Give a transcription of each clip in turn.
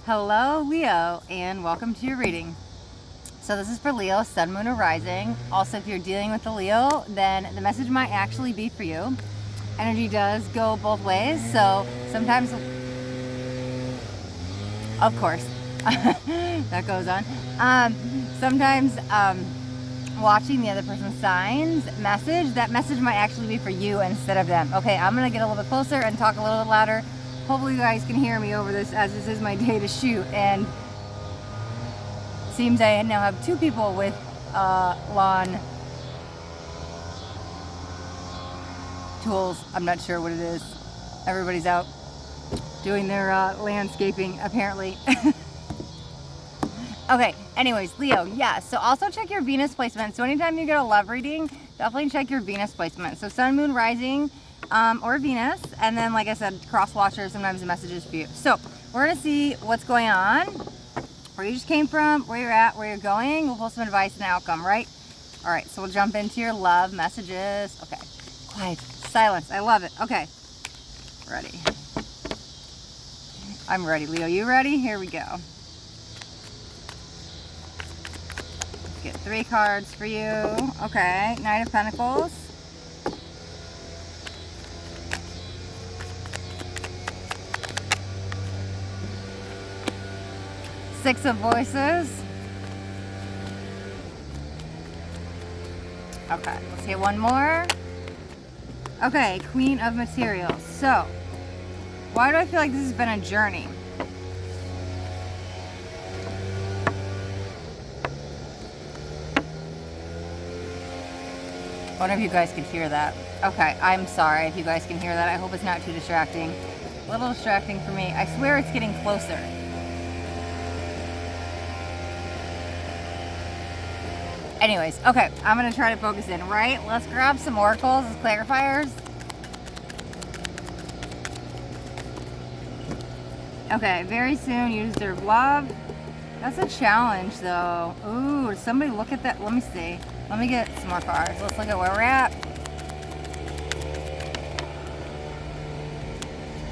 Hello, Leo, and welcome to your reading. So this is for Leo, Sun, Moon, or Rising. Also, if you're dealing with the Leo, then the message might actually be for you. Energy does go both ways, so sometimes, of course, that goes on. Sometimes watching the other person's signs that message might actually be for you instead of them. Okay, I'm going to get a little bit closer and talk a little bit louder. Hopefully you guys can hear me over this, as this is my day to shoot, and seems I now have two people with lawn tools. I'm not sure what it is. Everybody's out doing their landscaping, apparently. Okay, anyways, Leo, yeah, so also check your Venus placement. So anytime you get a love reading, definitely check your Venus placement. So Sun, Moon, Rising, or Venus, and then, like I said, cross watcher, sometimes the message is for you. So we're gonna see what's going on, where you just came from, where you're at, where you're going. We'll pull some advice and outcome, right? All right, so we'll jump into your love messages. Okay, quiet, silence, I love it. Okay, ready. I'm ready, Leo, you ready? Here we go. Let's get 3 cards for you. Okay, Knight of Pentacles. Six of Voices. Okay, let's get one more. Okay, Queen of Materials. So, why do I feel like this has been a journey? I wonder if you guys can hear that. Okay, I'm sorry if you guys can hear that. I hope it's not too distracting. A little distracting for me. I swear it's getting closer. Anyways, okay, I'm going to try to focus in, right? Let's grab some oracles as clarifiers. Okay, very soon you deserve love. That's a challenge, though. Ooh, did somebody look at that? Let me see. Let me get some more cards. Let's look at where we're at.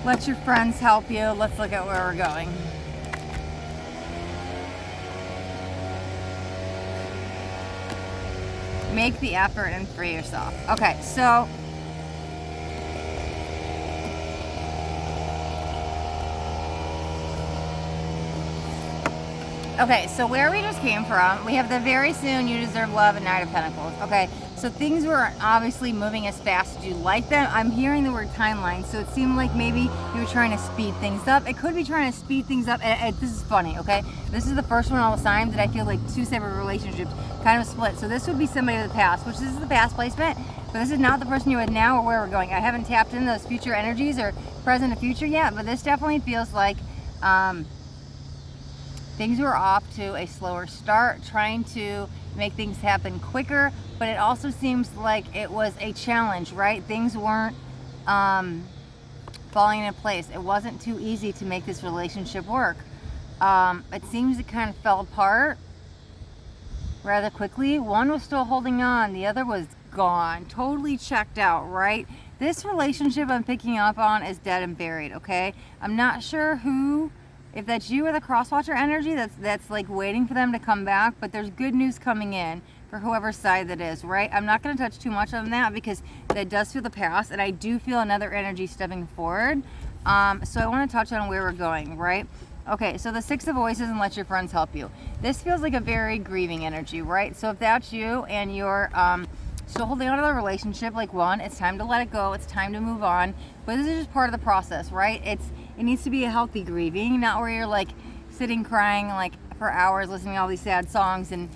Let your friends help you. Let's look at where we're going. Make the effort and free yourself. Okay, so where we just came from, we have the very soon you deserve love and Knight of Pentacles. Okay, so things were obviously moving as fast as you like them. I'm hearing the word timeline, so it seemed like maybe you were trying to speed things up. It could be trying to speed things up. This is funny, okay? This is the first one all the time that I feel like 2 separate relationships kind of split. So this would be somebody of the past, which this is the past placement, but this is not the person you're with now or where we're going. I haven't tapped into those future energies or present and future yet, but this definitely feels like things were off to a slower start, trying to make things happen quicker, but it also seems like it was a challenge, right? Things weren't falling into place. It wasn't too easy to make this relationship work. It seems it kind of fell apart rather quickly. One was still holding on, the other was gone, totally checked out, right? This relationship I'm picking up on is dead and buried, okay? I'm not sure who, if that's you or the crosswatcher energy that's like waiting for them to come back, but there's good news coming in for whoever side that is, right? I'm not going to touch too much on that because that does feel the past, and I do feel another energy stepping forward. So I want to touch on where we're going, right? Okay, so the 6 of Voices and let your friends help you. This feels like a very grieving energy, right? So if that's you and you're still holding on to the relationship, like one, it's time to let it go. It's time to move on. But this is just part of the process, right? It needs to be a healthy grieving, not where you're like sitting crying like for hours, listening to all these sad songs and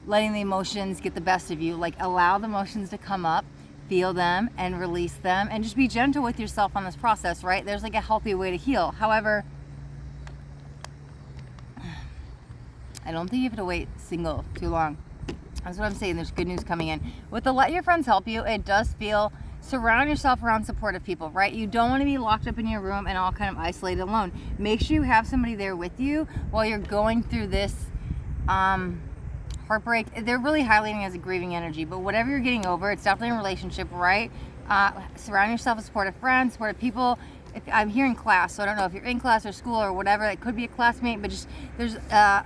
letting the emotions get the best of you. Like allow the emotions to come up, feel them and release them, and just be gentle with yourself on this process, right? There's like a healthy way to heal. However, I don't think you have to wait single too long. That's what I'm saying. There's good news coming in. With the let your friends help you, it does feel surround yourself around supportive people, right? You don't want to be locked up in your room and all kind of isolated alone. Make sure you have somebody there with you while you're going through this heartbreak. They're really highlighting as a grieving energy, but whatever you're getting over, it's definitely a relationship, right? Surround yourself with supportive friends, supportive people. if I'm here in class, so I don't know if you're in class or school or whatever. It could be a classmate, but just there's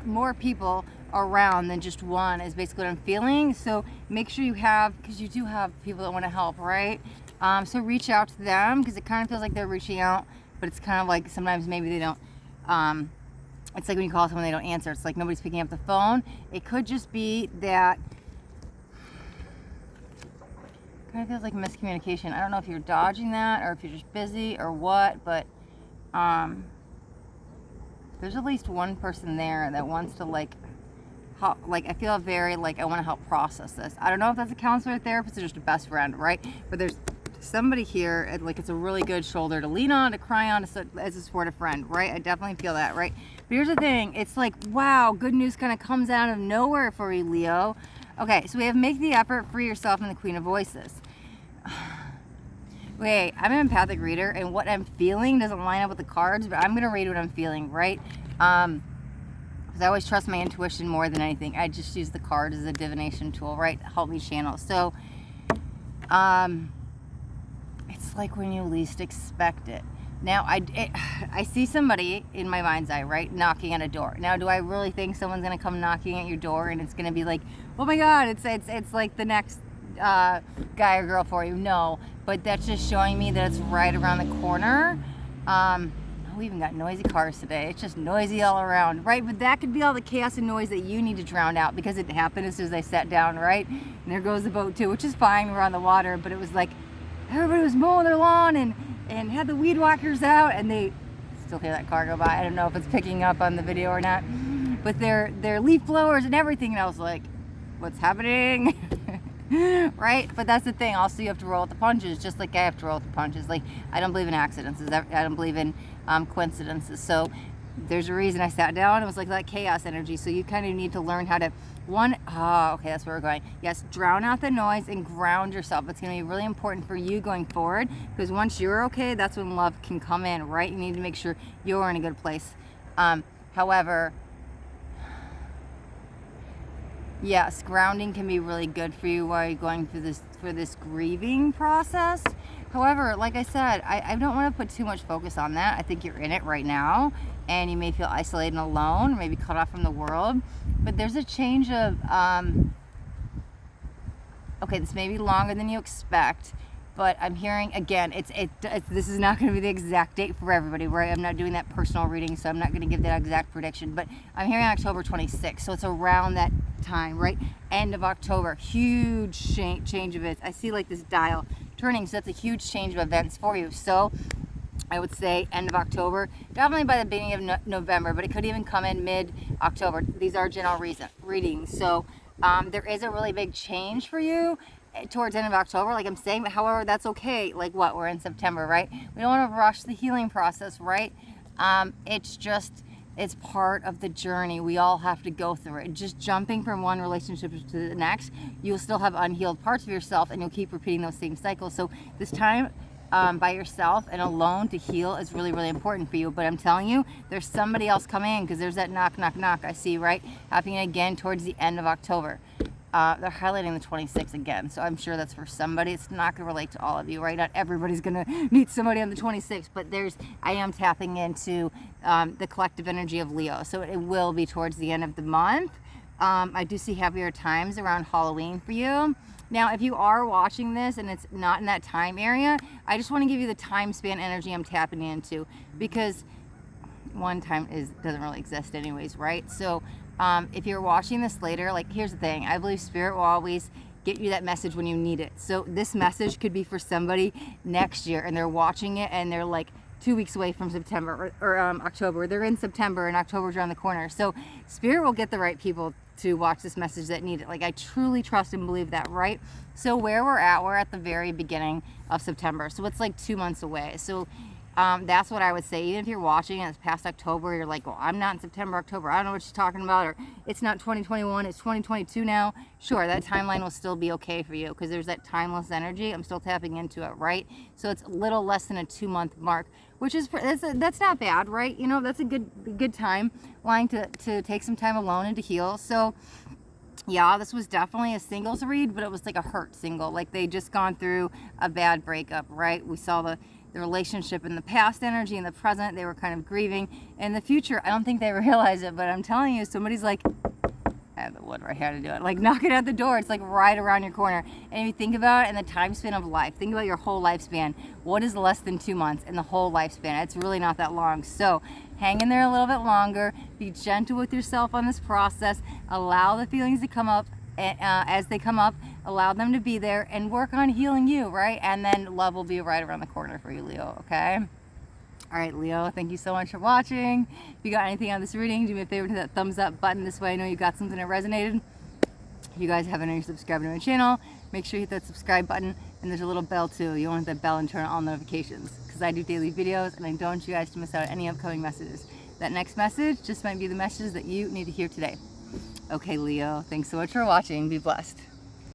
more people around than just one is basically what I'm feeling. So make sure you have, because you do have people that want to help, right? So reach out to them, because it kind of feels like they're reaching out, but it's kind of like sometimes maybe they don't. It's like when you call someone, they don't answer. It's like nobody's picking up the phone. It could just be that kind of feels like miscommunication. I don't know if you're dodging that or if you're just busy or what, but there's at least one person there that wants to like I feel very like I want to help process this. I don't know if that's a counselor or therapist or just a best friend, right? But there's somebody here, and like it's a really good shoulder to lean on, to cry on, as a supportive friend, right? I definitely feel that, right? But here's the thing, it's like, wow, good news kind of comes out of nowhere for you, Leo. Okay, so we have make the effort, free yourself, and the Queen of Voices. Wait, I'm an empathic reader, and what I'm feeling doesn't line up with the cards, but I'm gonna read what I'm feeling, right? Because I always trust my intuition more than anything. I just use the cards as a divination tool, right? Help me channel. So, it's like when you least expect it. Now, I see somebody in my mind's eye, right, knocking at a door. Now, do I really think someone's gonna come knocking at your door and it's gonna be like, oh my God, it's like the next guy or girl for you? No, but that's just showing me that it's right around the corner. We even got noisy cars today. It's just noisy all around, right? But that could be all the chaos and noise that you need to drown out, because it happened as soon as I sat down, right? And there goes the boat too, which is fine. We're on the water, but it was like everybody was mowing their lawn and had the weed whackers out, and they still hear that car go by. I don't know if it's picking up on the video or not, but their leaf blowers and everything, and I was like, what's happening? Right? But that's the thing. Also, you have to roll with the punches, just like I have to roll with the punches. Like, I don't believe in accidents. I don't believe in coincidences. So there's a reason I sat down. It was like that chaos energy. So you kind of need to learn how to okay, that's where we're going. Yes, drown out the noise and ground yourself. It's going to be really important for you going forward, because once you're okay, that's when love can come in, right? You need to make sure you're in a good place. However, yes, grounding can be really good for you while you're going through this grieving process. However, like I said, I don't want to put too much focus on that. I think you're in it right now, and you may feel isolated and alone, maybe cut off from the world. But there's a change of, okay, this may be longer than you expect, but I'm hearing, again, this is not going to be the exact date for everybody, right? I'm not doing that personal reading, so I'm not going to give that exact prediction, but I'm hearing October 26th, so it's around that time, right? End of October, huge change of it. I see like this dial turning, so that's a huge change of events for you. So I would say end of October, definitely by the beginning of November, but it could even come in mid-October. These are general readings, so there is a really big change for you towards the end of October, like I'm saying. But however, that's okay. Like what? We're in September, right? We don't want to rush the healing process, right? It's part of the journey. We all have to go through it. Just jumping from one relationship to the next, you'll still have unhealed parts of yourself, and you'll keep repeating those same cycles. So this time by yourself and alone to heal is really, really important for you. But I'm telling you, there's somebody else coming in, because there's that knock, knock, knock I see, right? Happening again towards the end of October. They're highlighting the 26th again, so I'm sure that's for somebody. It's not going to relate to all of you, right? Not everybody's going to meet somebody on the 26th, but I am tapping into the collective energy of Leo, so it will be towards the end of the month. I do see happier times around Halloween for you. Now, if you are watching this and it's not in that time area, I just want to give you the time span energy I'm tapping into, because one time doesn't really exist anyways, right? So if you're watching this later, like, here's the thing, I believe Spirit will always get you that message when you need it. So this message could be for somebody next year, and they're watching it and they're like 2 weeks away from September or October. They're in September and October's around the corner. So Spirit will get the right people to watch this message that need it. Like, I truly trust and believe that, right? So where we're at the very beginning of September. So it's like 2 months away. So that's what I would say. Even if you're watching and it's past October, you're like, well, I'm not in September, October, I don't know what she's talking about, or it's not 2021, it's 2022 now. Sure, that timeline will still be okay for you, because there's that timeless energy. I'm still tapping into it, right? So it's a little less than a 2-month mark, which is, that's not bad, right? You know, that's a good time line to take some time alone and to heal. So yeah, this was definitely a singles read, but it was like a hurt single. Like, they just gone through a bad breakup, right? We saw the the relationship in the past energy, in the present, they were kind of grieving. In the future, I don't think they realize it, but I'm telling you, somebody's like, I have the wood right here to do it. Like, knock it at the door. It's like right around your corner. And if you think about it in the time span of life, think about your whole lifespan. What is less than 2 months in the whole lifespan? It's really not that long. So hang in there a little bit longer. Be gentle with yourself on this process. Allow the feelings to come up as they come up. Allow them to be there and work on healing you, right? And then love will be right around the corner for you, Leo, okay? All right, Leo, thank you so much for watching. If you got anything on this reading, do me a favor, hit that thumbs up button. This way I know you got something that resonated. If you guys haven't already subscribed to my channel, make sure you hit that subscribe button, and there's a little bell too. You want to hit that bell and turn on all notifications, because I do daily videos and I don't want you guys to miss out on any upcoming messages. That next message just might be the message that you need to hear today. Okay, Leo, thanks so much for watching. Be blessed.